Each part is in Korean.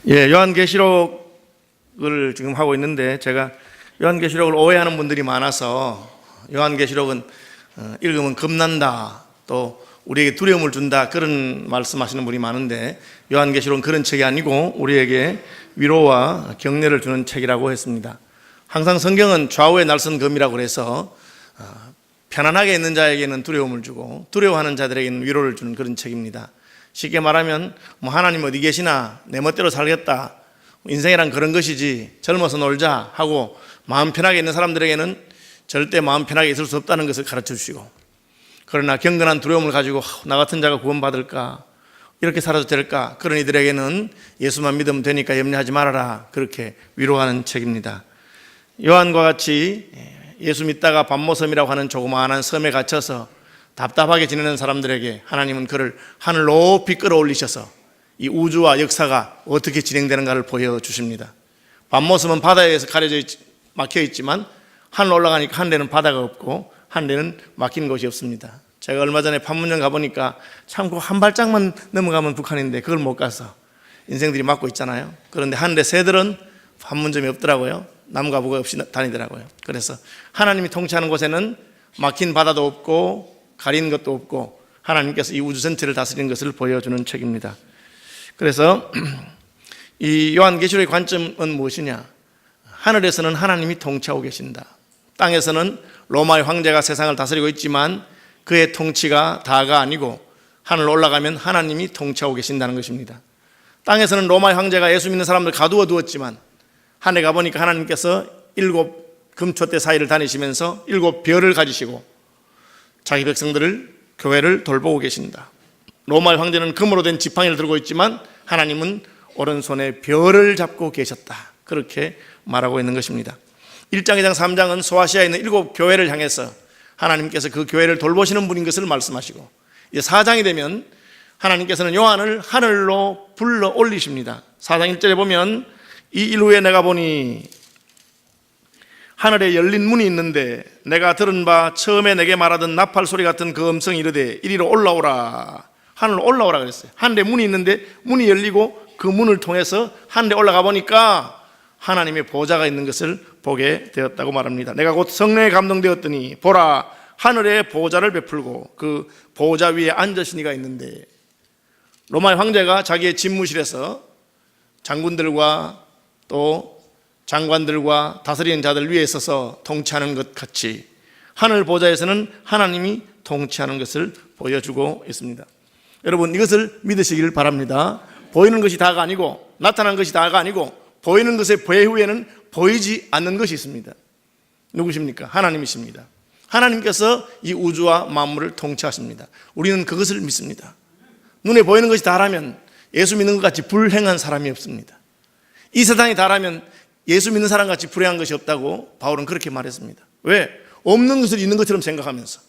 요한계시록을 지금 하고 있는데 제가 요한계시록을 오해하는 분들이 많아서 요한계시록은 읽으면 겁난다, 또 우리에게 두려움을 준다, 그런 말씀하시는 분이 많은데 요한계시록은 그런 책이 아니고 우리에게 위로와 격려를 주는 책이라고 했습니다. 항상 성경은 좌우의 날선 검이라고 그래서 편안하게 있는 자에게는 두려움을 주고 두려워하는 자들에게는 위로를 주는 그런 책입니다. 쉽게 말하면 하나님 어디 계시나, 내 멋대로 살겠다, 인생이란 그런 것이지, 젊어서 놀자 하고 마음 편하게 있는 사람들에게는 절대 마음 편하게 있을 수 없다는 것을 가르쳐 주시고, 그러나 경건한 두려움을 가지고 나 같은 자가 구원받을까, 이렇게 살아도 될까, 그런 이들에게는 예수만 믿으면 되니까 염려하지 말아라, 그렇게 위로하는 책입니다. 요한과 같이 예수 믿다가 밤모섬이라고 하는 조그마한 섬에 갇혀서 답답하게 지내는 사람들에게 하나님은 그를 하늘 높이 끌어올리셔서 이 우주와 역사가 어떻게 진행되는가를 보여주십니다. 밤모섬은 바다에서 가려져 막혀 있지만 하늘 올라가니까 한 데는 바다가 없고 한 데는 막힌 곳이 없습니다. 제가 얼마 전에 판문점 가보니까 참 그 한 발짝만 넘어가면 북한인데 그걸 못 가서 인생들이 막고 있잖아요. 그런데 하늘의 새들은 판문점이 없더라고요. 남과 북 없이 다니더라고요. 그래서 하나님이 통치하는 곳에는 막힌 바다도 없고 가린 것도 없고 하나님께서 이 우주 전체를 다스리는 것을 보여주는 책입니다. 그래서 이 요한계시록의 관점은 무엇이냐? 하늘에서는 하나님이 통치하고 계신다. 땅에서는 로마의 황제가 세상을 다스리고 있지만 그의 통치가 다가 아니고 하늘로 올라가면 하나님이 통치하고 계신다는 것입니다. 땅에서는 로마의 황제가 예수 믿는 사람들 가두어 두었지만 하늘에 가보니까 하나님께서 7 금초대 사이를 다니시면서 7 별을 가지시고 자기 백성들을, 교회를 돌보고 계신다. 로마의 황제는 금으로 된 지팡이를 들고 있지만 하나님은 오른손에 별을 잡고 계셨다, 그렇게 말하고 있는 것입니다. 1장, 2장, 3장은 소아시아에 있는 7 교회를 향해서 하나님께서 그 교회를 돌보시는 분인 것을 말씀하시고, 이제 4장이 되면 하나님께서는 요한을 하늘로 불러 올리십니다. 4장 1절에 보면 이 일 후에 내가 보니 하늘에 열린 문이 있는데 내가 들은 바 처음에 내게 말하던 나팔 소리 같은 그 음성이 이르되 이리로 올라오라. 하늘로 올라오라 그랬어요. 하늘에 문이 있는데 문이 열리고 그 문을 통해서 하늘에 올라가 보니까 하나님의 보좌가 있는 것을 보게 되었다고 말합니다. 내가 곧 성령에 감동되었더니 보라, 하늘에 보좌를 베풀고 그 보좌 위에 앉으신 이가 있는데, 로마의 황제가 자기의 집무실에서 장군들과 또 장관들과 다스리는 자들 위에 서서 통치하는 것 같이 하늘 보좌에서는 하나님이 통치하는 것을 보여주고 있습니다. 여러분, 이것을 믿으시기를 바랍니다. 보이는 것이 다가 아니고 나타난 것이 다가 아니고 보이는 것의 배후에는 보이지 않는 것이 있습니다. 누구십니까? 하나님이십니다. 하나님께서 이 우주와 만물을 통치하십니다. 우리는 그것을 믿습니다. 눈에 보이는 것이 다라면 예수 믿는 것 같이 불행한 사람이 없습니다. 이 세상이 다라면 예수 믿는 사람같이 불행한 것이 없다고 바울은 그렇게 말했습니다. 왜? 없는 것을 있는 것처럼 생각하면서,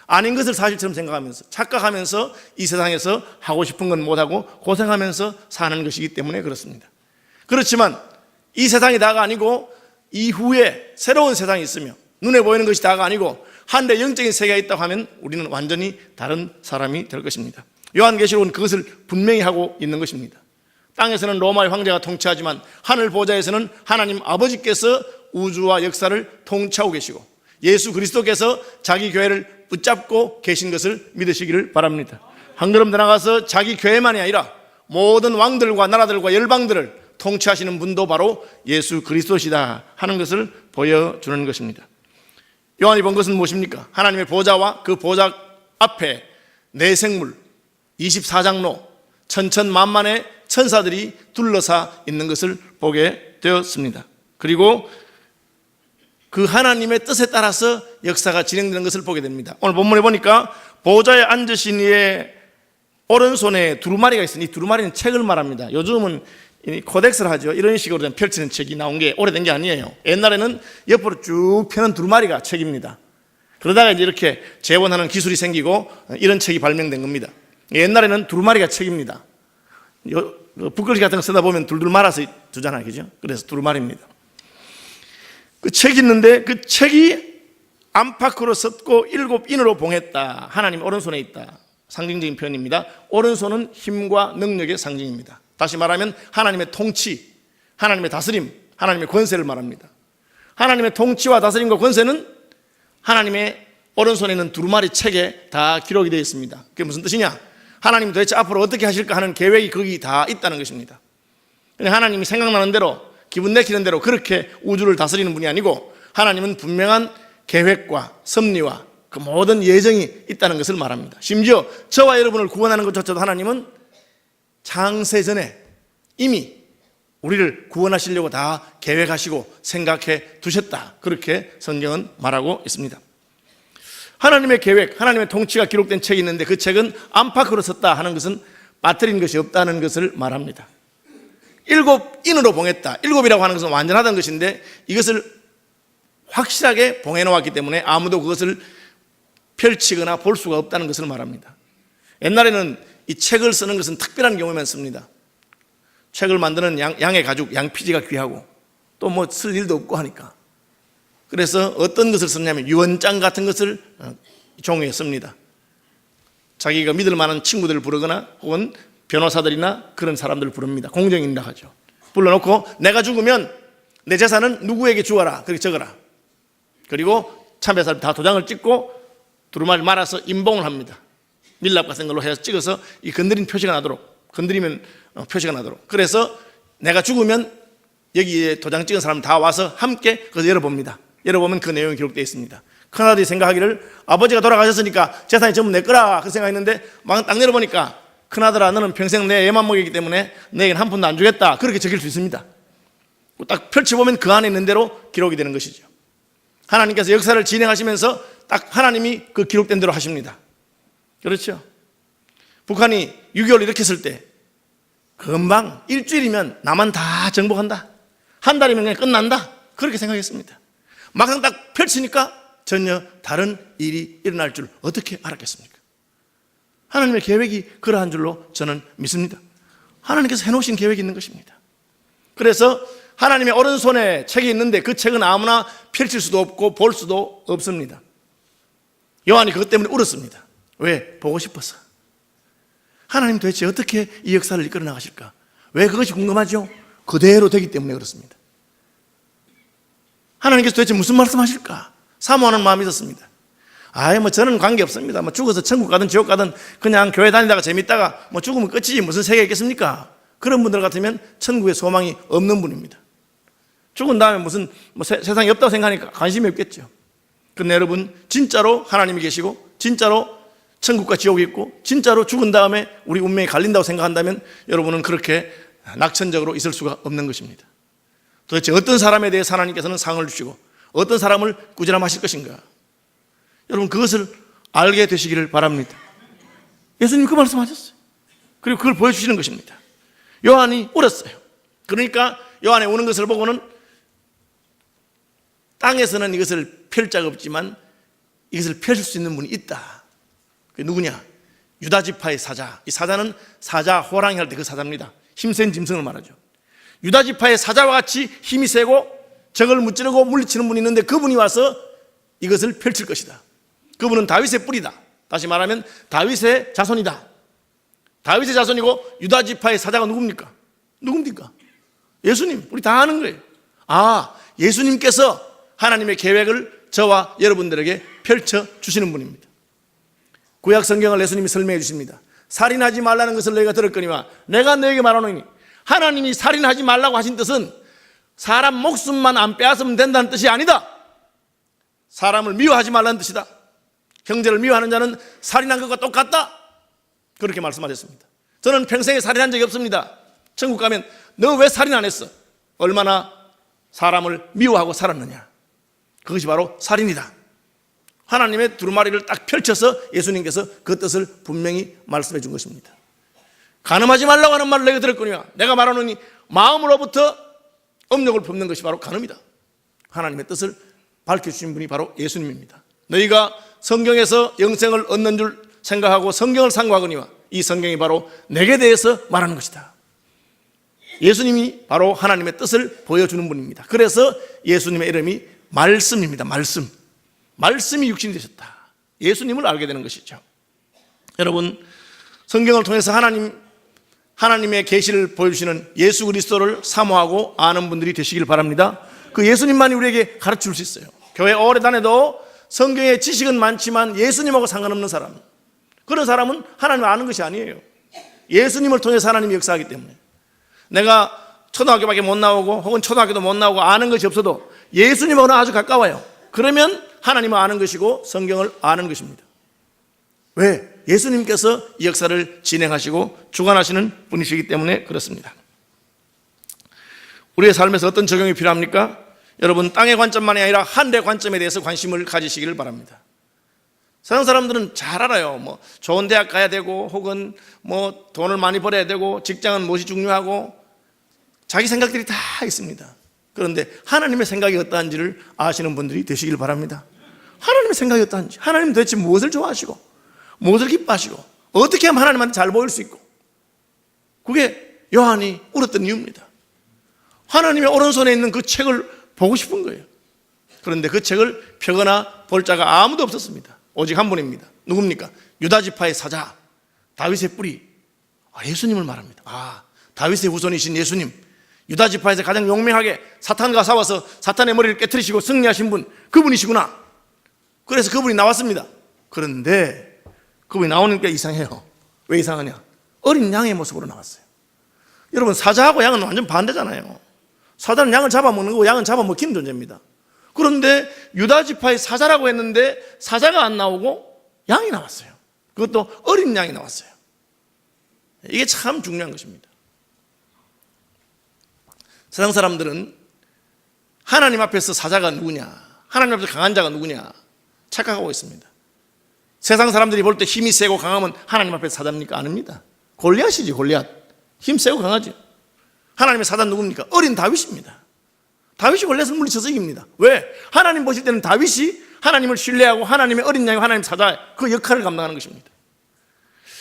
아닌 것을 사실처럼 생각하면서, 착각하면서 이 세상에서 하고 싶은 건 못하고 고생하면서 사는 것이기 때문에 그렇습니다. 그렇지만 이 세상이 다가 아니고 이후에 새로운 세상이 있으며 눈에 보이는 것이 다가 아니고 한데 영적인 세계가 있다고 하면 우리는 완전히 다른 사람이 될 것입니다. 요한계시록은 그것을 분명히 하고 있는 것입니다. 땅에서는 로마의 황제가 통치하지만 하늘 보좌에서는 하나님 아버지께서 우주와 역사를 통치하고 계시고 예수 그리스도께서 자기 교회를 붙잡고 계신 것을 믿으시기를 바랍니다. 한 걸음 더 나가서 자기 교회만이 아니라 모든 왕들과 나라들과 열방들을 통치하시는 분도 바로 예수 그리스도시다 하는 것을 보여주는 것입니다. 요한이 본 것은 무엇입니까? 하나님의 보좌와 그 보좌 앞에 네 생물, 24장로, 천천만만의 천사들이 둘러싸 있는 것을 보게 되었습니다. 그리고 그 하나님의 뜻에 따라서 역사가 진행되는 것을 보게 됩니다. 오늘 본문에 보니까 보좌에 앉으신 이의 오른손에 두루마리가 있으니, 두루마리는 책을 말합니다. 요즘은 코덱스를 하죠. 이런 식으로 된 펼치는 책이 나온 게 오래된 게 아니에요. 옛날에는 옆으로 쭉 펴는 두루마리가 책입니다. 그러다가 이제 이렇게 재원하는 기술이 생기고 이런 책이 발명된 겁니다. 옛날에는 두루마리가 책입니다. 붓글씨 같은 거 쓰다 보면 둘둘 말아서 두잖아요, 그죠? 그래서 두루마리입니다. 그 책이 있는데 그 책이 안팎으로 섰고 7 인으로 봉했다. 하나님 오른손에 있다. 상징적인 표현입니다. 오른손은 힘과 능력의 상징입니다. 다시 말하면 하나님의 통치, 하나님의 다스림, 하나님의 권세를 말합니다. 하나님의 통치와 다스림과 권세는 하나님의 오른손에는 두루마리 책에 다 기록이 되어 있습니다. 그게 무슨 뜻이냐? 하나님이 도대체 앞으로 어떻게 하실까 하는 계획이 거기 다 있다는 것입니다. 하나님이 생각나는 대로, 기분 내키는 대로 그렇게 우주를 다스리는 분이 아니고 하나님은 분명한 계획과 섭리와 그 모든 예정이 있다는 것을 말합니다. 심지어 저와 여러분을 구원하는 것조차도 하나님은 창세 전에 이미 우리를 구원하시려고 다 계획하시고 생각해 두셨다. 그렇게 성경은 말하고 있습니다. 하나님의 계획, 하나님의 통치가 기록된 책이 있는데 그 책은 안팎으로 썼다 하는 것은 빠뜨린 것이 없다는 것을 말합니다. 7인으로 봉했다. 7이라고 하는 것은 완전하다는 것인데 이것을 확실하게 봉해놓았기 때문에 아무도 그것을 펼치거나 볼 수가 없다는 것을 말합니다. 옛날에는 이 책을 쓰는 것은 특별한 경우에만 씁니다. 책을 만드는 양의 가죽, 양피지가 귀하고 또 뭐 쓸 일도 없고 하니까. 그래서 어떤 것을 썼냐면 유언장 같은 것을 종이에 씁니다. 자기가 믿을 만한 친구들을 부르거나 혹은 변호사들이나 그런 사람들을 부릅니다. 공정인이라 하죠. 불러놓고 내가 죽으면 내 재산은 누구에게 주어라 그렇게 적어라. 그리고 참배사를 다 도장을 찍고 두루마리를 말아서 임봉을 합니다. 밀랍 같은 걸로 해서 찍어서 이 건드린 표시가 나도록, 건드리면 표시가 나도록. 그래서 내가 죽으면 여기에 도장 찍은 사람 다 와서 함께 그것을 열어봅니다. 열어보면 그 내용이 기록되어 있습니다. 큰아들이 생각하기를 아버지가 돌아가셨으니까 재산이 전부 내 거라 그 생각했는데 막 딱 열어보니까 큰아들아 너는 평생 내 애만 먹이기 때문에 내겐 한 푼도 안 주겠다 그렇게 적힐 수 있습니다. 딱 펼쳐보면 그 안에 있는 대로 기록이 되는 것이죠. 하나님께서 역사를 진행하시면서 딱 하나님이 그 기록된 대로 하십니다. 그렇죠? 북한이 6.25를 일으켰을 때 금방 일주일이면 남한 다 정복한다, 한 달이면 그냥 끝난다 그렇게 생각했습니다. 막상 딱 펼치니까 전혀 다른 일이 일어날 줄 어떻게 알았겠습니까? 하나님의 계획이 그러한 줄로 저는 믿습니다. 하나님께서 해놓으신 계획이 있는 것입니다. 그래서 하나님의 오른손에 책이 있는데 그 책은 아무나 펼칠 수도 없고 볼 수도 없습니다. 요한이 그것 때문에 울었습니다. 왜? 보고 싶어서. 하나님 도대체 어떻게 이 역사를 이끌어 나가실까? 왜 그것이 궁금하죠? 그대로 되기 때문에 그렇습니다. 하나님께서 도대체 무슨 말씀하실까? 사모하는 마음이 있었습니다. 저는 관계없습니다. 죽어서 천국 가든 지옥 가든 그냥 교회 다니다가 재밌다가 죽으면 끝이지 무슨 세계가 있겠습니까? 그런 분들 같으면 천국에 소망이 없는 분입니다. 죽은 다음에 무슨 세상이 없다고 생각하니까 관심이 없겠죠. 그런데 여러분, 진짜로 하나님이 계시고 진짜로 천국과 지옥이 있고 진짜로 죽은 다음에 우리 운명이 갈린다고 생각한다면 여러분은 그렇게 낙천적으로 있을 수가 없는 것입니다. 도대체 어떤 사람에 대해서 하나님께서는 상을 주시고 어떤 사람을 꾸지람하실 것인가? 여러분, 그것을 알게 되시기를 바랍니다. 예수님 그 말씀하셨어요. 그리고 그걸 보여주시는 것입니다. 요한이 울었어요. 그러니까 요한이 우는 것을 보고는 땅에서는 이것을 펼 자가 없지만 이것을 펼칠 수 있는 분이 있다. 그게 누구냐? 유다지파의 사자. 이 사자는 사자 호랑이 할 때 그 사자입니다. 힘센 짐승을 말하죠. 유다지파의 사자와 같이 힘이 세고 적을 무찌르고 물리치는 분이 있는데 그분이 와서 이것을 펼칠 것이다. 그분은 다윗의 뿌리다. 다시 말하면 다윗의 자손이다. 다윗의 자손이고 유다지파의 사자가 누굽니까? 누굽니까? 예수님. 우리 다 아는 거예요. 예수님께서 하나님의 계획을 저와 여러분들에게 펼쳐 주시는 분입니다. 구약 성경을 예수님이 설명해 주십니다. 살인하지 말라는 것을 너희가 들었거니와 내가 너희에게 말하노니, 하나님이 살인하지 말라고 하신 뜻은 사람 목숨만 안 빼앗으면 된다는 뜻이 아니다. 사람을 미워하지 말라는 뜻이다. 형제를 미워하는 자는 살인한 것과 똑같다. 그렇게 말씀하셨습니다. 저는 평생에 살인한 적이 없습니다. 천국 가면 너 왜 살인 안 했어? 얼마나 사람을 미워하고 살았느냐. 그것이 바로 살인이다. 하나님의 두루마리를 딱 펼쳐서 예수님께서 그 뜻을 분명히 말씀해 준 것입니다. 간음하지 말라고 하는 말을 내가 들었거니와 내가 말하노니, 마음으로부터 업력을 품는 것이 바로 간음이다. 하나님의 뜻을 밝혀주신 분이 바로 예수님입니다. 너희가 성경에서 영생을 얻는 줄 생각하고 성경을 상고하거니와 이 성경이 바로 내게 대해서 말하는 것이다. 예수님이 바로 하나님의 뜻을 보여주는 분입니다. 그래서 예수님의 이름이 말씀입니다. 말씀이 육신이 되셨다. 예수님을 알게 되는 것이죠. 여러분, 성경을 통해서 하나님의 계시를 보여주시는 예수 그리스도를 사모하고 아는 분들이 되시길 바랍니다. 그 예수님만이 우리에게 가르칠 수 있어요. 교회 오래 다녀도 성경의 지식은 많지만 예수님하고 상관없는 사람, 그런 사람은 하나님을 아는 것이 아니에요. 예수님을 통해서 하나님이 역사하기 때문에. 내가 초등학교밖에 못 나오고 혹은 초등학교도 못 나오고 아는 것이 없어도 예수님하고는 아주 가까워요. 그러면 하나님을 아는 것이고 성경을 아는 것입니다. 왜? 예수님께서 이 역사를 진행하시고 주관하시는 분이시기 때문에 그렇습니다. 우리의 삶에서 어떤 적용이 필요합니까? 여러분, 땅의 관점만이 아니라 하늘의 관점에 대해서 관심을 가지시기를 바랍니다. 세상 사람들은 잘 알아요. 뭐 좋은 대학 가야 되고 혹은 뭐 돈을 많이 벌어야 되고 직장은 무엇이 중요하고 자기 생각들이 다 있습니다. 그런데 하나님의 생각이 어떠한지를 아시는 분들이 되시길 바랍니다. 하나님의 생각이 어떠한지, 하나님 도대체 무엇을 좋아하시고 무엇을 기뻐하시고 어떻게 하면 하나님한테 잘 보일 수 있고, 그게 요한이 울었던 이유입니다. 하나님의 오른손에 있는 그 책을 보고 싶은 거예요. 그런데 그 책을 펴거나 볼 자가 아무도 없었습니다. 오직 한 분입니다. 누굽니까? 유다지파의 사자, 다윗의 뿌리, 예수님을 말합니다. 다윗의 후손이신 예수님, 유다지파에서 가장 용맹하게 사탄과 싸워서 사탄의 머리를 깨트리시고 승리하신 분, 그분이시구나. 그래서 그분이 나왔습니다. 그런데 그분이 나오니까 이상해요. 왜 이상하냐? 어린 양의 모습으로 나왔어요. 여러분, 사자하고 양은 완전 반대잖아요. 사자는 양을 잡아먹는 거고 양은 잡아먹히는 존재입니다. 그런데 유다지파의 사자라고 했는데 사자가 안 나오고 양이 나왔어요. 그것도 어린 양이 나왔어요. 이게 참 중요한 것입니다. 세상 사람들은 하나님 앞에서 사자가 누구냐, 하나님 앞에서 강한 자가 누구냐 착각하고 있습니다. 세상 사람들이 볼 때 힘이 세고 강하면 하나님 앞에서 사자입니까? 아닙니다. 골리앗이지, 골리앗. 힘 세고 강하지. 하나님의 사자는 누굽니까? 어린 다윗입니다. 다윗이 골리앗을 물리쳐서 이깁니다. 왜? 하나님 보실 때는 다윗이 하나님을 신뢰하고 하나님의 어린 양이 하나님 사자, 그 역할을 감당하는 것입니다.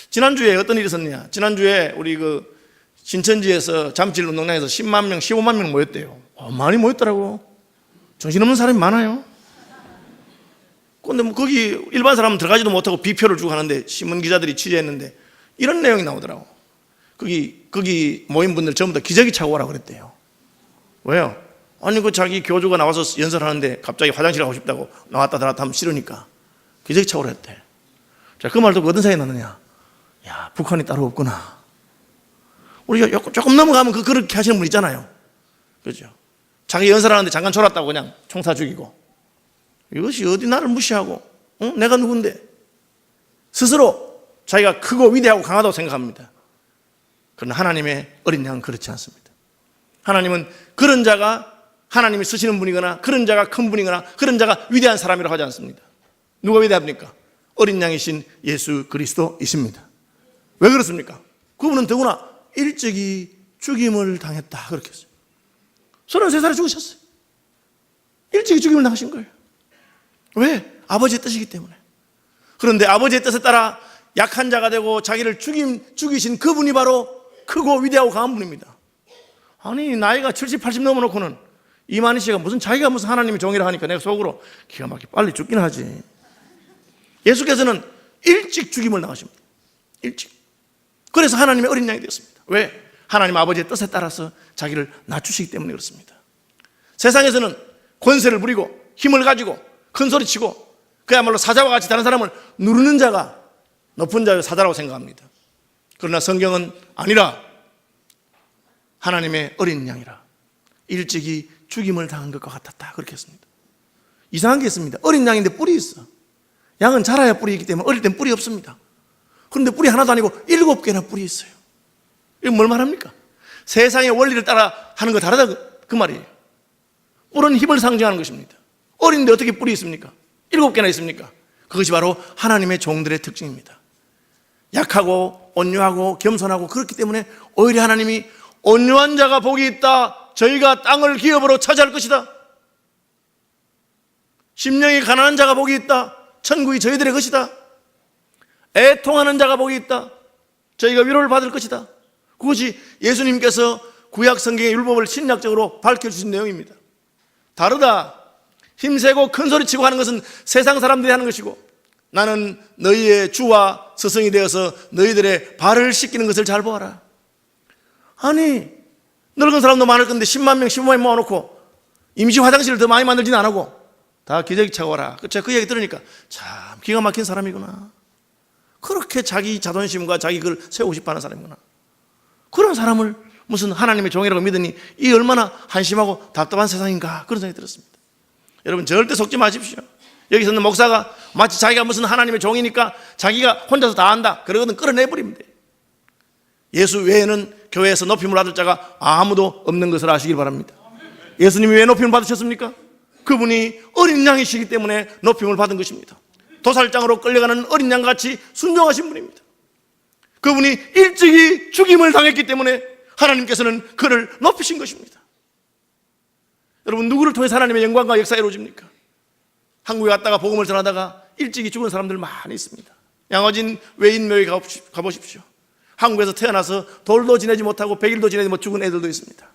지난주에 어떤 일이 있었냐? 지난주에 우리 그 신천지에서 잠실 운동장에서 10만 명, 15만 명 모였대요. 많이 모였더라고. 정신없는 사람이 많아요. 그런데 뭐 거기 일반 사람은 들어가지도 못하고 비표를 주고 하는데 신문 기자들이 취재했는데 이런 내용이 나오더라고. 거기 모인 분들 전부 다 기저귀 차고 오라고 그랬대요. 왜요? 아니 그 자기 교주가 나와서 연설하는데 갑자기 화장실 가고 싶다고 나왔다 들어왔다 하면 싫으니까 기저귀 차고 오라 했대. 자, 그 말 듣고 어떤 생각이 나느냐? 야, 북한이 따로 없구나. 우리가 조금 넘어가면 그렇게 하시는 분 있잖아요. 그렇죠? 자기 연설하는데 잠깐 졸았다고 그냥 총사 죽이고. 이것이 어디 나를 무시하고, 내가 누군데? 스스로 자기가 크고 위대하고 강하다고 생각합니다. 그러나 하나님의 어린 양은 그렇지 않습니다. 하나님은 그런 자가 하나님이 쓰시는 분이거나 그런 자가 큰 분이거나 그런 자가 위대한 사람이라고 하지 않습니다. 누가 위대합니까? 어린 양이신 예수 그리스도이십니다. 왜 그렇습니까? 그분은 더구나 일찍이 죽임을 당했다 그렇게 했어요. 33살에 죽으셨어요. 일찍이 죽임을 당하신 거예요. 왜? 아버지의 뜻이기 때문에. 그런데 아버지의 뜻에 따라 약한 자가 되고 자기를 죽이신 그분이 바로 크고 위대하고 강한 분입니다. 아니 나이가 70, 80 넘어놓고는 이만희 씨가 자기가 무슨 하나님의 종이라 하니까 내가 속으로 기가 막히게 빨리 죽긴 하지. 예수께서는 일찍 죽임을 당하십니다. 일찍. 그래서 하나님의 어린 양이 되었습니다. 왜? 하나님 아버지의 뜻에 따라서 자기를 낮추시기 때문에 그렇습니다. 세상에서는 권세를 부리고 힘을 가지고 큰 소리치고 그야말로 사자와 같이 다른 사람을 누르는 자가 높은 자의 사자라고 생각합니다. 그러나 성경은 아니라 하나님의 어린 양이라 일찍이 죽임을 당한 것과 같았다 그렇게 했습니다. 이상한 게 있습니다. 어린 양인데 뿔이 있어. 양은 자라야 뿔이 있기 때문에 어릴 땐 뿔이 없습니다. 그런데 뿔이 하나도 아니고 7개나 뿔이 있어요. 이건 뭘 말합니까? 세상의 원리를 따라 하는 거 다르다 그 말이에요. 뿔은 힘을 상징하는 것입니다. 어린데 어떻게 뿔이 있습니까? 7개나 있습니까? 그것이 바로 하나님의 종들의 특징입니다. 약하고 온유하고 겸손하고 그렇기 때문에 오히려 하나님이 온유한 자가 복이 있다. 저희가 땅을 기업으로 차지할 것이다. 심령이 가난한 자가 복이 있다. 천국이 저희들의 것이다. 애통하는 자가 복이 있다. 저희가 위로를 받을 것이다. 그것이 예수님께서 구약 성경의 율법을 신약적으로 밝혀주신 내용입니다. 다르다. 힘세고 큰소리치고 하는 것은 세상 사람들이 하는 것이고 나는 너희의 주와 스승이 되어서 너희들의 발을 씻기는 것을 잘 보아라. 아니, 늙은 사람도 많을 건데 10만 명, 15만 명 모아놓고 임시 화장실을 더 많이 만들지는 안 하고 다 기저귀 차고 와라. 제가 그 얘기 들으니까 참 기가 막힌 사람이구나. 그렇게 자기 자존심과 자기 걸 세우고 싶어 하는 사람이구나. 그런 사람을 무슨 하나님의 종이라고 믿으니 이 얼마나 한심하고 답답한 세상인가, 그런 생각이 들었습니다. 여러분, 절대 속지 마십시오. 여기서 있는 목사가 마치 자기가 무슨 하나님의 종이니까 자기가 혼자서 다 안다, 그러거든 끌어내버리면 돼요. 예수 외에는 교회에서 높임을 받을 자가 아무도 없는 것을 아시길 바랍니다. 예수님이 왜 높임을 받으셨습니까? 그분이 어린 양이시기 때문에 높임을 받은 것입니다. 도살장으로 끌려가는 어린 양같이 순종하신 분입니다. 그분이 일찍이 죽임을 당했기 때문에 하나님께서는 그를 높이신 것입니다. 여러분, 누구를 통해서 하나님의 영광과 역사가 이루어집니까? 한국에 갔다가 복음을 전하다가 일찍이 죽은 사람들 많이 있습니다. 양어진 외인묘에 가보십시오. 한국에서 태어나서 돌도 지내지 못하고 100일도 지내지 못 죽은 애들도 있습니다.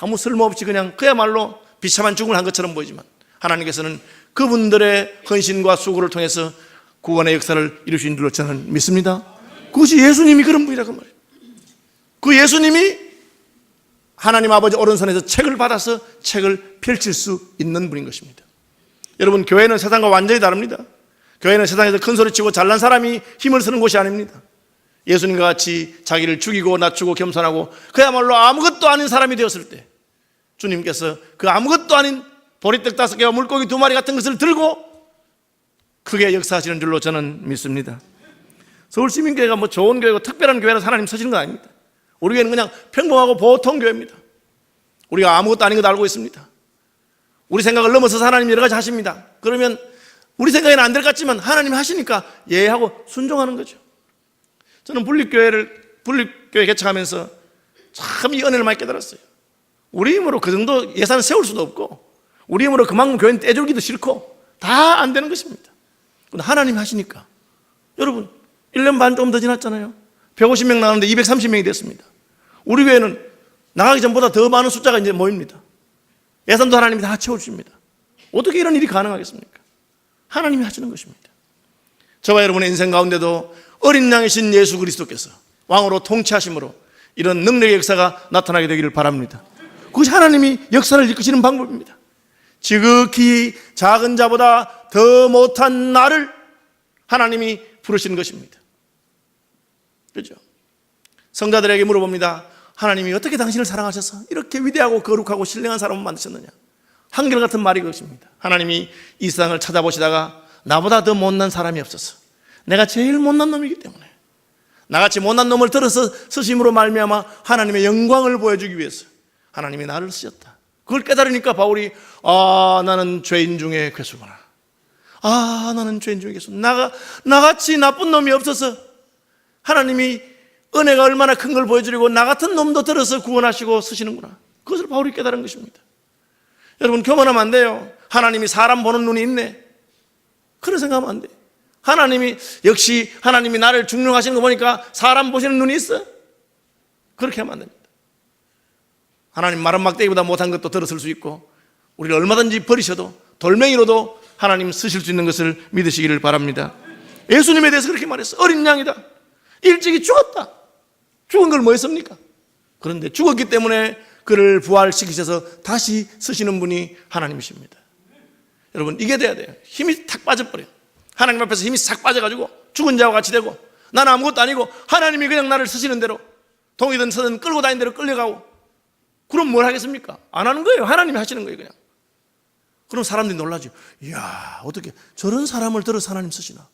아무 쓸모없이 그냥 그야말로 비참한 죽음을 한 것처럼 보이지만 하나님께서는 그분들의 헌신과 수고를 통해서 구원의 역사를 이루신 줄로 저는 믿습니다. 그것이 예수님이 그런 분이라고 말이에요. 그 예수님이 하나님 아버지 오른손에서 책을 받아서 책을 펼칠 수 있는 분인 것입니다. 여러분, 교회는 세상과 완전히 다릅니다. 교회는 세상에서 큰 소리치고 잘난 사람이 힘을 쓰는 곳이 아닙니다. 예수님과 같이 자기를 죽이고 낮추고 겸손하고 그야말로 아무것도 아닌 사람이 되었을 때 주님께서 그 아무것도 아닌 보리떡 5개와 물고기 2마리 같은 것을 들고 크게 역사하시는 줄로 저는 믿습니다. 서울시민교회가 뭐 좋은 교회고 특별한 교회라서 하나님 서시는 건 아닙니다. 우리 교회는 그냥 평범하고 보통 교회입니다. 우리가 아무것도 아닌 것 알고 있습니다. 우리 생각을 넘어서서 하나님 여러 가지 하십니다. 그러면 우리 생각에는 안 될 것 같지만 하나님이 하시니까 예하고 순종하는 거죠. 저는 분립교회 개척하면서 참 이 은혜를 많이 깨달았어요. 우리 힘으로 그 정도 예산을 세울 수도 없고 우리 힘으로 그만큼 교회는 떼주기도 싫고 다 안 되는 것입니다. 근데 하나님이 하시니까 여러분 1년 반 좀 더 지났잖아요. 150명 나왔는데 230명이 됐습니다. 우리 교회는 나가기 전보다 더 많은 숫자가 이제 모입니다. 예산도 하나님이 다 채워주십니다. 어떻게 이런 일이 가능하겠습니까? 하나님이 하시는 것입니다. 저와 여러분의 인생 가운데도 어린 양이신 예수 그리스도께서 왕으로 통치하심으로 이런 능력의 역사가 나타나게 되기를 바랍니다. 그것이 하나님이 역사를 이끄시는 방법입니다. 지극히 작은 자보다 더 못한 나를 하나님이 부르시는 것입니다. 그렇죠? 성자들에게 물어봅니다. 하나님이 어떻게 당신을 사랑하셔서 이렇게 위대하고 거룩하고 신령한 사람을 만드셨느냐? 한결같은 말이 그것입니다. 하나님이 이 세상을 찾아보시다가 나보다 더 못난 사람이 없어서 내가 제일 못난 놈이기 때문에 나같이 못난 놈을 들어서 쓰심으로 말미암아 하나님의 영광을 보여주기 위해서 하나님이 나를 쓰셨다. 그걸 깨달으니까 바울이 나는 죄인 중에 괴수구나. 나는 죄인 중에 괴수. 나같이 나쁜 놈이 없어서 하나님이 은혜가 얼마나 큰 걸 보여주려고 나 같은 놈도 들어서 구원하시고 쓰시는구나. 그것을 바울이 깨달은 것입니다. 여러분, 교만하면 안 돼요. 하나님이 사람 보는 눈이 있네, 그런 생각하면 안 돼요. 하나님이 역시 하나님이 나를 중용하시는 거 보니까 사람 보시는 눈이 있어, 그렇게 하면 안 됩니다. 하나님 마른 막대기보다 못한 것도 들었을 수 있고 우리를 얼마든지 버리셔도 돌멩이로도 하나님 쓰실 수 있는 것을 믿으시기를 바랍니다. 예수님에 대해서 그렇게 말했어. 어린 양이다. 일찍이 죽었다. 죽은 걸 뭐 했습니까? 그런데 죽었기 때문에 그를 부활시키셔서 다시 쓰시는 분이 하나님이십니다. 여러분, 이게 돼야 돼요. 힘이 탁 빠져버려요. 하나님 앞에서 힘이 싹 빠져가지고 죽은 자와 같이 되고 나는 아무것도 아니고 하나님이 그냥 나를 쓰시는 대로 동이든 서든 끌고 다니는 대로 끌려가고, 그럼 뭘 하겠습니까? 안 하는 거예요. 하나님이 하시는 거예요, 그냥. 그럼 사람들이 놀라죠. 이야, 어떻게 저런 사람을 들어서 하나님 쓰시나?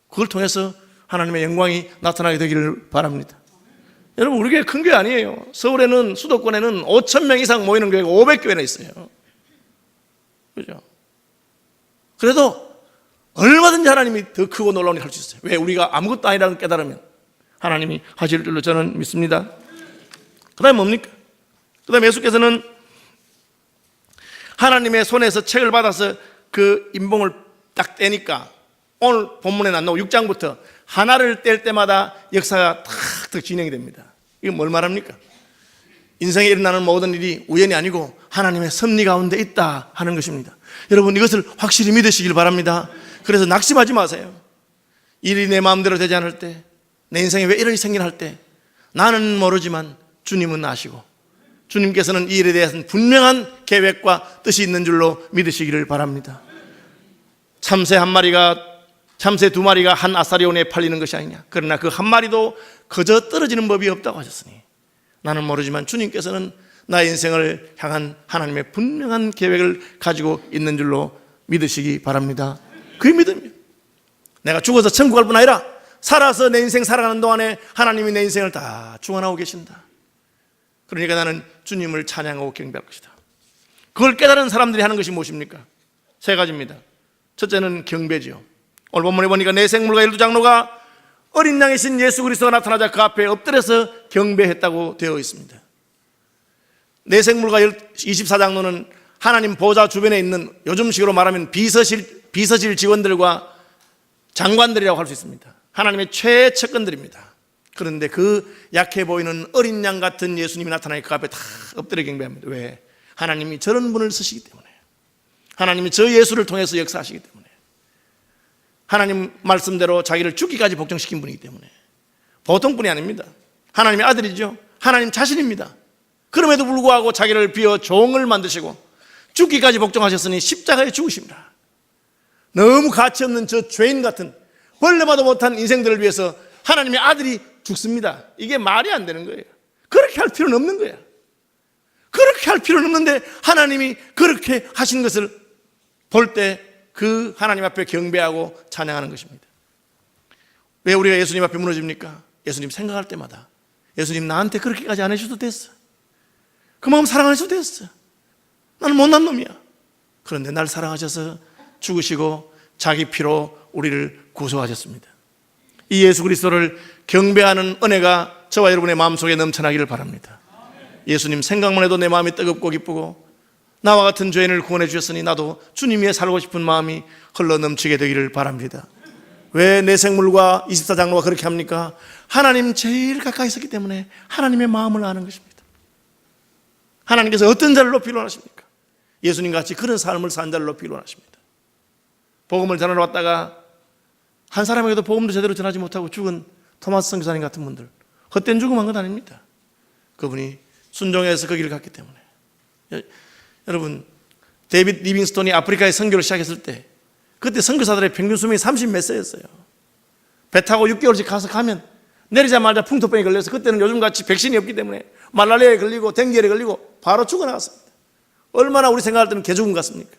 그걸 통해서 하나님의 영광이 나타나게 되기를 바랍니다. 여러분, 우리 교회 큰 교회 아니에요. 서울에는, 수도권에는 5,000명 이상 모이는 교회가 500교회나 있어요. 그죠? 그래도 얼마든지 하나님이 더 크고 놀라운 일을 할 수 있어요. 왜? 우리가 아무것도 아니라는 걸 깨달으면 하나님이 하실 줄로 저는 믿습니다. 그 다음에 뭡니까? 그 다음에 예수께서는 하나님의 손에서 책을 받아서 그 인봉을 딱 떼니까 오늘 본문에 안 나오고 6장부터 하나를 뗄 때마다 역사가 탁 진행이 됩니다. 이건 뭘 말합니까? 인생에 일어나는 모든 일이 우연이 아니고 하나님의 섭리 가운데 있다 하는 것입니다. 여러분, 이것을 확실히 믿으시길 바랍니다. 그래서 낙심하지 마세요. 일이 내 마음대로 되지 않을 때, 내 인생에 왜 이런 일이 생기나 할 때 나는 모르지만 주님은 아시고 주님께서는 이 일에 대해서는 분명한 계획과 뜻이 있는 줄로 믿으시기를 바랍니다. 참새 두 마리가 한 아사리온에 팔리는 것이 아니냐. 그러나 그 한 마리도 그저 떨어지는 법이 없다고 하셨으니 나는 모르지만 주님께서는 나의 인생을 향한 하나님의 분명한 계획을 가지고 있는 줄로 믿으시기 바랍니다. 그 믿음이요. 내가 죽어서 천국 갈 뿐 아니라 살아서 내 인생 살아가는 동안에 하나님이 내 인생을 다 주관하고 계신다. 그러니까 나는 주님을 찬양하고 경배할 것이다. 그걸 깨달은 사람들이 하는 것이 무엇입니까? 세 가지입니다. 첫째는 경배지요. 오늘 본문에 보니까 내생물과 12장로가 어린 양이신 예수 그리스도가 나타나자 그 앞에 엎드려서 경배했다고 되어 있습니다. 내생물과 24장로는 하나님 보좌 주변에 있는 요즘식으로 말하면 비서실 직원들과 장관들이라고 할 수 있습니다. 하나님의 최측근들입니다. 그런데 그 약해 보이는 어린 양 같은 예수님이 나타나니 그 앞에 다 엎드려 경배합니다. 왜? 하나님이 저런 분을 쓰시기 때문에, 하나님이 저 예수를 통해서 역사하시기 때문에, 하나님 말씀대로 자기를 죽기까지 복종시킨 분이기 때문에. 보통 분이 아닙니다. 하나님의 아들이죠. 하나님 자신입니다. 그럼에도 불구하고 자기를 비워 종을 만드시고 죽기까지 복종하셨으니 십자가에 죽으십니다. 너무 가치없는 저 죄인 같은 벌레봐도 못한 인생들을 위해서 하나님의 아들이 죽습니다. 이게 말이 안 되는 거예요. 그렇게 할 필요는 없는 거예요. 그렇게 할 필요는 없는데 하나님이 그렇게 하신 것을 볼 때 그 하나님 앞에 경배하고 찬양하는 것입니다. 왜 우리가 예수님 앞에 무너집니까? 예수님 생각할 때마다 예수님 나한테 그렇게까지 안 해주셔도 됐어. 그 마음 사랑 안 해줘도 됐어. 나는 못난 놈이야. 그런데 날 사랑하셔서 죽으시고 자기 피로 우리를 구속하셨습니다. 이 예수 그리스도를 경배하는 은혜가 저와 여러분의 마음속에 넘쳐나기를 바랍니다. 예수님 생각만 해도 내 마음이 뜨겁고 기쁘고 나와 같은 죄인을 구원해 주셨으니 나도 주님 위해 살고 싶은 마음이 흘러 넘치게 되기를 바랍니다. 왜 내생물과 24장로가 그렇게 합니까? 하나님 제일 가까이 있었기 때문에 하나님의 마음을 아는 것입니다. 하나님께서 어떤 자를 높이려 하십니까? 예수님같이 그런 삶을 산 자를 높이려 하십니다. 복음을 전하러 왔다가 한 사람에게도 복음도 제대로 전하지 못하고 죽은 토마스 선교사님 같은 분들, 헛된 죽음한 건 아닙니다. 그분이 순종해서 그 길을 갔기 때문에. 여러분, 데이빗 리빙스톤이 아프리카에 선교를 시작했을 때 그때 선교사들의 평균 수명이 30몇 세였어요. 배 타고 6개월씩 가면 내리자마자 풍토병에 걸려서, 그때는 요즘같이 백신이 없기 때문에 말라리아에 걸리고 댕기에 걸리고 바로 죽어나갔습니다. 얼마나 우리 생각할 때는 개죽음 같습니까?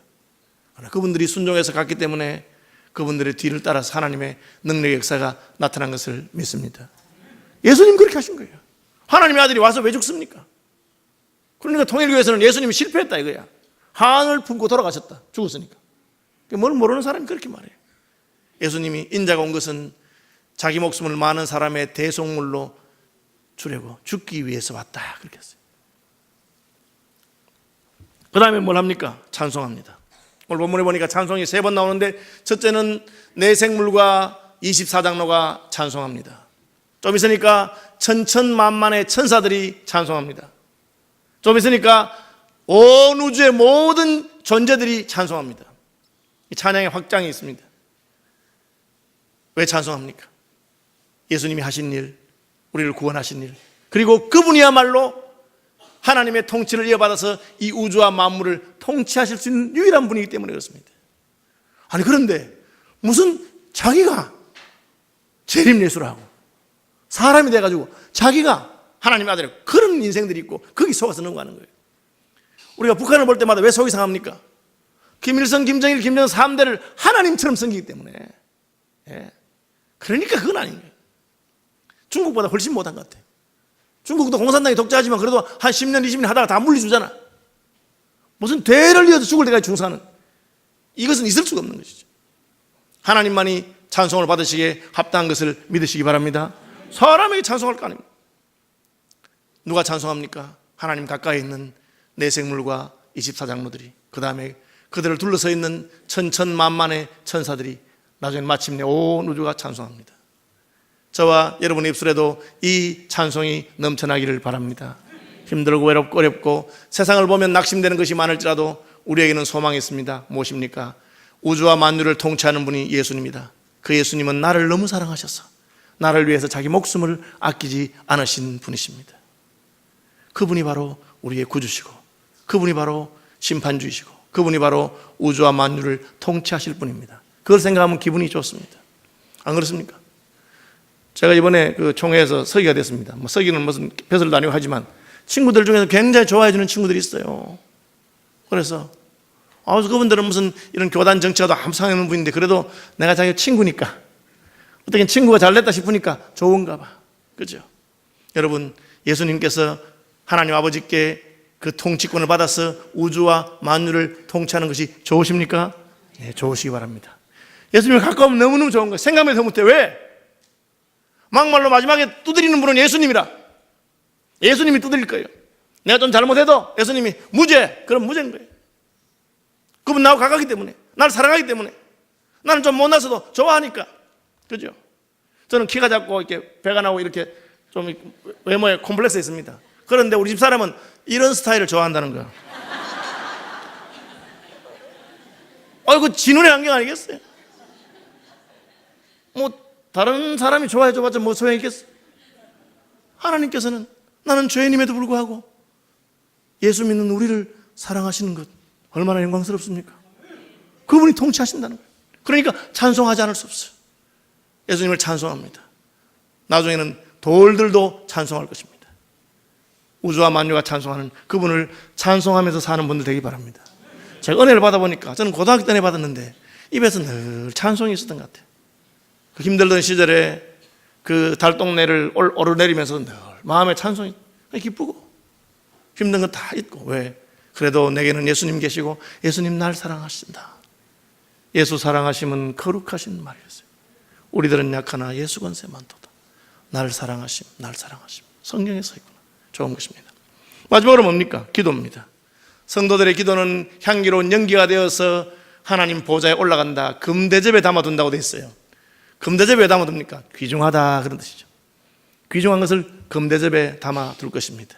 그분들이 순종해서 갔기 때문에 그분들의 뒤를 따라서 하나님의 능력의 역사가 나타난 것을 믿습니다. 예수님 그렇게 하신 거예요. 하나님의 아들이 와서 왜 죽습니까? 그러니까 통일교에서는 예수님이 실패했다 이거야. 한을 품고 돌아가셨다. 죽었으니까. 뭘 모르는 사람이 그렇게 말해요. 예수님이 인자가 온 것은 자기 목숨을 많은 사람의 대속물로 주려고 죽기 위해서 왔다 그렇게 했어요. 그 다음에 뭘 합니까? 찬송합니다. 오늘 본문에 보니까 찬송이 3번 나오는데, 첫째는 내생물과 24장로가 찬송합니다. 좀 있으니까 천천만만의 천사들이 찬송합니다. 좀 있으니까 온 우주의 모든 존재들이 찬송합니다. 이 찬양의 확장이 있습니다. 왜 찬송합니까? 예수님이 하신 일, 우리를 구원하신 일, 그리고 그분이야말로 하나님의 통치를 이어받아서 이 우주와 만물을 통치하실 수 있는 유일한 분이기 때문에 그렇습니다. 아니 그런데 무슨 자기가 재림예수를 하고 사람이 돼가지고 자기가 하나님의 아들이고, 그런 인생들이 있고 거기 속아서 넘어가는 거예요. 우리가 북한을 볼 때마다 왜 속이 상합니까? 김일성, 김정일, 김정은 3대를 하나님처럼 섬기기 때문에. 그러니까 그건 아닌 거예요. 중국보다 훨씬 못한 것 같아요. 중국도 공산당이 독재하지만 그래도 한 10년, 20년 하다가 다 물리주잖아. 무슨 죄를 이어서 죽을 때까지 중사는, 이것은 있을 수가 없는 것이죠. 하나님만이 찬송을 받으시기에 합당한 것을 믿으시기 바랍니다. 사람에게 찬송할 거 아닙니까? 누가 찬송합니까? 하나님 가까이 있는 내생물과 24장로들이, 그 다음에 그들을 둘러서 있는 천천만만의 천사들이, 나중에 마침내 온 우주가 찬송합니다. 저와 여러분의 입술에도 이 찬송이 넘쳐나기를 바랍니다. 힘들고 외롭고 어렵고 세상을 보면 낙심되는 것이 많을지라도 우리에게는 소망이 있습니다. 무엇입니까? 우주와 만유를 통치하는 분이 예수님이다. 그 예수님은 나를 너무 사랑하셔서 나를 위해서 자기 목숨을 아끼지 않으신 분이십니다. 그분이 바로 우리의 구주시고, 그분이 바로 심판주이시고, 그분이 바로 우주와 만유를 통치하실 분입니다. 그걸 생각하면 기분이 좋습니다. 안 그렇습니까? 제가 이번에 그 총회에서 서기가 됐습니다. 뭐 서기는 무슨 벼슬도 아니고 하지만 친구들 중에서 굉장히 좋아해 주는 친구들이 있어요. 그래서 그분들은 무슨 이런 교단 정치와도 아무 상관없는 분인데 그래도 내가 자기 친구니까, 어떻게 친구가 잘됐다 싶으니까 좋은가 봐. 그죠? 여러분, 예수님께서 하나님 아버지께 그 통치권을 받아서 우주와 만유를 통치하는 것이 좋으십니까? 네, 좋으시기 바랍니다. 예수님을 가까우면 너무너무 좋은 거예요. 생각만 해도 못해. 왜? 막말로 마지막에 두드리는 분은 예수님이라. 예수님이 두드릴 거예요. 내가 좀 잘못해도 예수님이 무죄, 그럼 무죄인 거예요. 그분 나하고 가깝기 때문에, 나를 사랑하기 때문에, 나는 좀 못나서도 좋아하니까. 그죠? 저는 키가 작고 이렇게 배가 나고 이렇게 좀 외모에 콤플렉스 있습니다. 그런데 우리 집 사람은 이런 스타일을 좋아한다는 거야. 그 진운의 안경 아니겠어요? 뭐 다른 사람이 좋아해줘봤자 뭐 소용이 있겠어? 하나님께서는 나는 죄인임에도 불구하고 예수 믿는 우리를 사랑하시는 것 얼마나 영광스럽습니까? 그분이 통치하신다는 거예요. 그러니까 찬송하지 않을 수 없어요. 예수님을 찬송합니다. 나중에는 돌들도 찬송할 것입니다. 우주와 만유가 찬송하는 그분을 찬송하면서 사는 분들 되기 바랍니다. 제가 은혜를 받아보니까, 저는 고등학교 때 은혜 받았는데 입에서 늘 찬송이 있었던 것 같아요. 그 힘들던 시절에 그 달동네를 오르내리면서 늘 마음에 찬송이 기쁘고 힘든 건 다 잊고. 왜? 그래도 내게는 예수님 계시고 예수님 날 사랑하신다. 예수 사랑하심은 거룩하신 말이었어요. 우리들은 약하나 예수 권세 많도다. 나를 사랑하심, 날 사랑하심. 성경에 서 있구나. 좋은 것입니다. 마지막으로 뭡니까? 기도입니다. 성도들의 기도는 향기로운 연기가 되어서 하나님 보좌에 올라간다. 금대접에 담아둔다고 되어 있어요. 금대접에 왜 담아둡니까? 귀중하다, 그런 뜻이죠. 귀중한 것을 금대접에 담아둘 것입니다.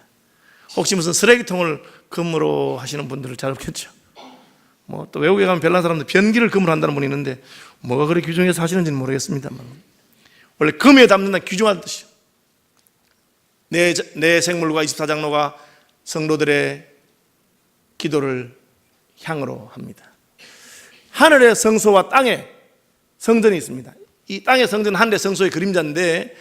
혹시 무슨 쓰레기통을 금으로 하시는 분들을 잘 없겠죠. 뭐 또 외국에 가면 별난 사람들 변기를 금으로 한다는 분이 있는데 뭐가 그렇게 귀중해서 하시는지는 모르겠습니다만, 원래 금에 담는다는 귀중한 뜻이죠. 내 생물과 24장로가 성도들의 기도를 향으로 합니다. 하늘의 성소와 땅의 성전이 있습니다. 이 땅의 성전은 하늘의 성소의 그림자인데,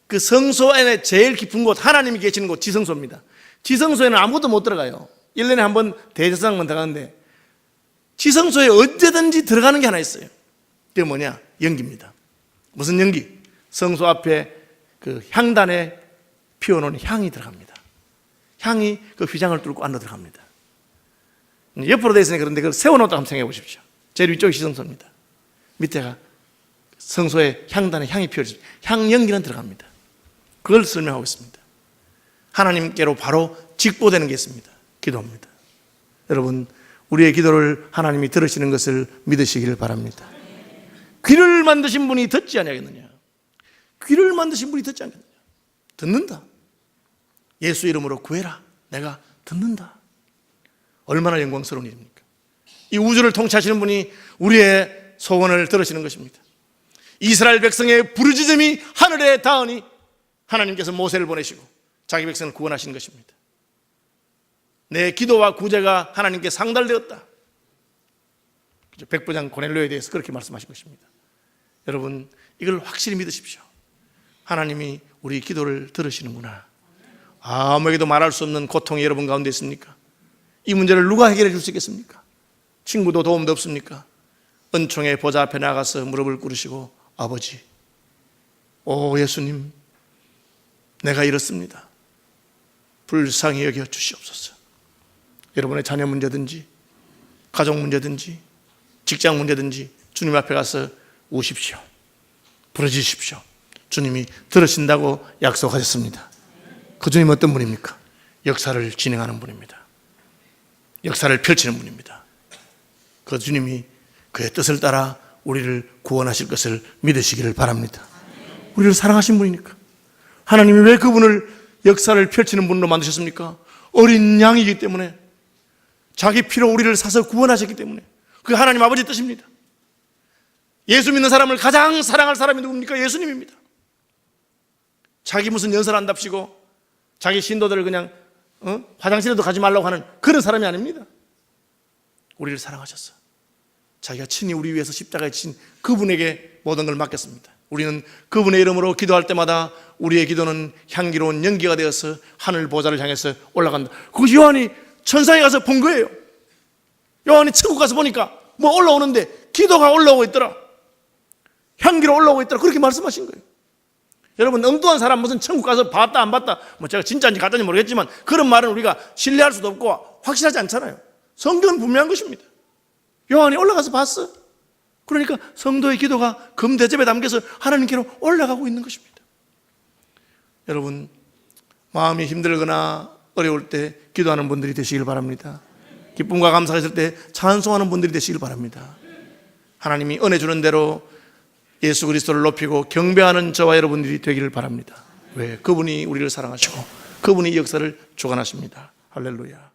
그 성소 안에 제일 깊은 곳, 하나님이 계시는 곳 지성소입니다. 지성소에는 아무것도 못 들어가요. 1년에 한 번 대제사장만 들어가는데 지성소에 언제든지 들어가는 게 하나 있어요. 그게 뭐냐? 연기입니다. 무슨 연기? 성소 앞에 그 향단에 피워놓은 향이 들어갑니다. 향이 그 휘장을 뚫고 안으로 들어갑니다. 옆으로 되어 있으니까 그런데 그걸 세워놓았다고 한번 생각해 보십시오. 제일 위쪽이 지성소입니다. 밑에가 성소에 향단에 향이 피워집니다. 향 연기는 들어갑니다. 그걸 설명하고 있습니다. 하나님께로 바로 직보되는 게 있습니다. 기도합니다. 여러분, 우리의 기도를 하나님이 들으시는 것을 믿으시기를 바랍니다. 귀를 만드신 분이 듣지 아니하겠느냐? 귀를 만드신 분이 듣지 않겠느냐? 듣는다. 예수 이름으로 구해라. 내가 듣는다. 얼마나 영광스러운 일입니까? 이 우주를 통치하시는 분이 우리의 소원을 들으시는 것입니다. 이스라엘 백성의 부르짖음이 하늘에 닿으니 하나님께서 모세를 보내시고 자기 백성을 구원하신 것입니다. 내 기도와 구제가 하나님께 상달되었다. 백부장 고넬료에 대해서 그렇게 말씀하신 것입니다. 여러분, 이걸 확실히 믿으십시오. 하나님이 우리 기도를 들으시는구나. 아무에게도 말할 수 없는 고통이 여러분 가운데 있습니까? 이 문제를 누가 해결해 줄 수 있겠습니까? 친구도 도움도 없습니까? 은총의 보좌 앞에 나가서 무릎을 꿇으시고, 아버지, 오 예수님, 내가 이렇습니다. 불쌍히 여겨 주시옵소서. 여러분의 자녀 문제든지 가족 문제든지 직장 문제든지 주님 앞에 가서 우십시오. 부르짖으십시오. 주님이 들으신다고 약속하셨습니다. 그 주님 어떤 분입니까? 역사를 진행하는 분입니다. 역사를 펼치는 분입니다. 그 주님이 그의 뜻을 따라 우리를 구원하실 것을 믿으시기를 바랍니다. 우리를 사랑하신 분이니까. 하나님이 왜 그분을 역사를 펼치는 분으로 만드셨습니까? 어린 양이기 때문에, 자기 피로 우리를 사서 구원하셨기 때문에. 그게 하나님 아버지 뜻입니다. 예수 믿는 사람을 가장 사랑할 사람이 누굽니까? 예수님입니다. 자기 무슨 연설한답시고 자기 신도들을 그냥 화장실에도 가지 말라고 하는 그런 사람이 아닙니다. 우리를 사랑하셔서 자기가 친히 우리 위해서 십자가에 친 그분에게 모든 걸 맡겼습니다. 우리는 그분의 이름으로 기도할 때마다 우리의 기도는 향기로운 연기가 되어서 하늘 보좌를 향해서 올라간다. 그것이 요한이 천상에 가서 본 거예요. 요한이 천국 가서 보니까 뭐 올라오는데 기도가 올라오고 있더라. 향기로 올라오고 있더라. 그렇게 말씀하신 거예요. 여러분, 엉뚱한 사람 무슨 천국 가서 봤다 안 봤다 뭐 제가 진짜인지 가짜인지 모르겠지만 그런 말은 우리가 신뢰할 수도 없고 확실하지 않잖아요. 성경은 분명한 것입니다. 요한이 올라가서 봤어. 그러니까 성도의 기도가 금대접에 담겨서 하나님께로 올라가고 있는 것입니다. 여러분, 마음이 힘들거나 어려울 때 기도하는 분들이 되시길 바랍니다. 기쁨과 감사가 있을 때 찬송하는 분들이 되시길 바랍니다. 하나님이 은혜 주는 대로 예수 그리스도를 높이고 경배하는 저와 여러분들이 되기를 바랍니다. 왜? 그분이 우리를 사랑하시고 그분이 이 역사를 주관하십니다. 할렐루야.